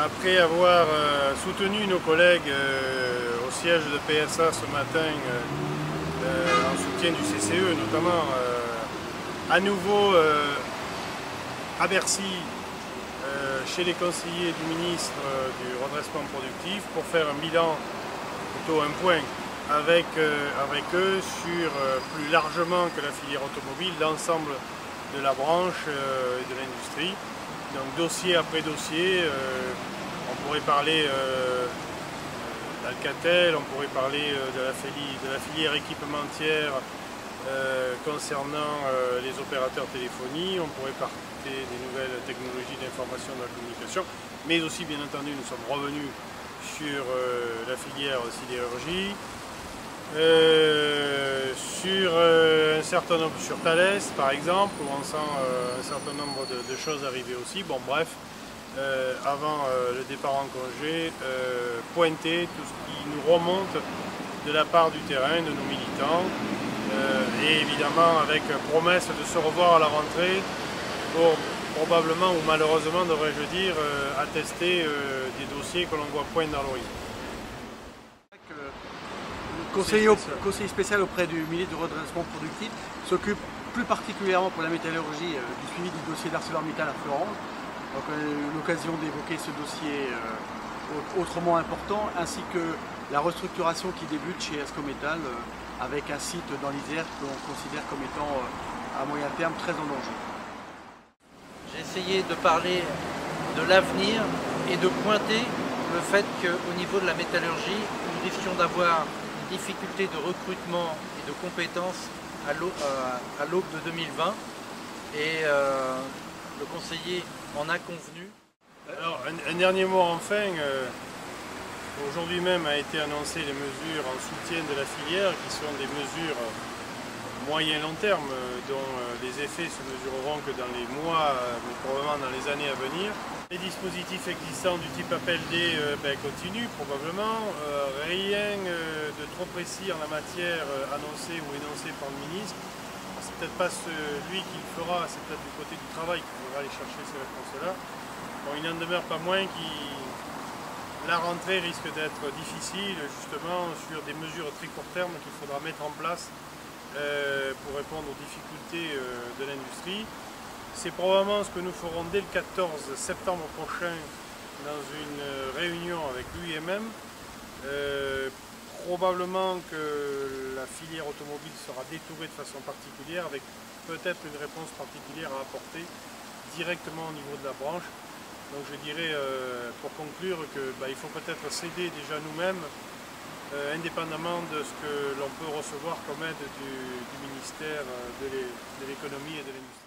Après avoir soutenu nos collègues au siège de PSA ce matin en soutien du CCE, notamment à nouveau à Bercy, chez les conseillers du ministre du redressement productif, pour faire un bilan, plutôt un point, avec eux sur plus largement que la filière automobile, l'ensemble de la branche et de l'industrie. Donc dossier après dossier, on pourrait parler d'Alcatel, on pourrait parler de la filière équipementière concernant les opérateurs téléphonie, on pourrait parler des nouvelles technologies d'information et de la communication, mais aussi bien entendu nous sommes revenus sur la filière sidérurgie, sur Thales par exemple, où on sent un certain nombre de choses arriver aussi. Bon bref, avant le départ en congé, pointer tout ce qui nous remonte de la part du terrain, de nos militants, et évidemment avec promesse de se revoir à la rentrée pour probablement ou malheureusement, devrais-je dire, attester des dossiers que l'on voit poindre dans l'horizon. Conseiller spécial auprès du ministre du redressement productif s'occupe plus particulièrement pour la métallurgie du suivi du dossier d'ArcelorMittal à Florange. Donc l'occasion d'évoquer ce dossier autrement important, ainsi que la restructuration qui débute chez Ascométal avec un site dans l'Isère que l'on considère comme étant à moyen terme très en danger. J'ai essayé de parler de l'avenir et de pointer le fait qu'au niveau de la métallurgie, nous risquions d'avoir une difficulté de recrutement et de compétences à l'aube de 2020. Et le conseiller en a convenu. Alors, un dernier mot enfin. Aujourd'hui même a été annoncé les mesures en soutien de la filière, qui sont des mesures moyen-long terme, dont les effets se mesureront que dans les mois, mais probablement dans les années à venir. Les dispositifs existants du type APLD continuent probablement. Rien de trop précis en la matière annoncé ou énoncé par le ministre. C'est peut-être pas celui qui le fera, c'est peut-être du côté du travail qu'il faudra aller chercher ces réponses-là. Bon, il n'en demeure pas moins que la rentrée risque d'être difficile, justement, sur des mesures très court terme qu'il faudra mettre en place pour répondre aux difficultés de l'industrie. C'est probablement ce que nous ferons dès le 14 septembre prochain dans une réunion avec l'UIMM. Probablement que la filière automobile sera détourée de façon particulière, avec peut-être une réponse particulière à apporter directement au niveau de la branche. Donc je dirais, pour conclure, qu'il faut peut-être céder déjà nous-mêmes, indépendamment de ce que l'on peut recevoir comme aide du ministère de l'économie et de l'industrie.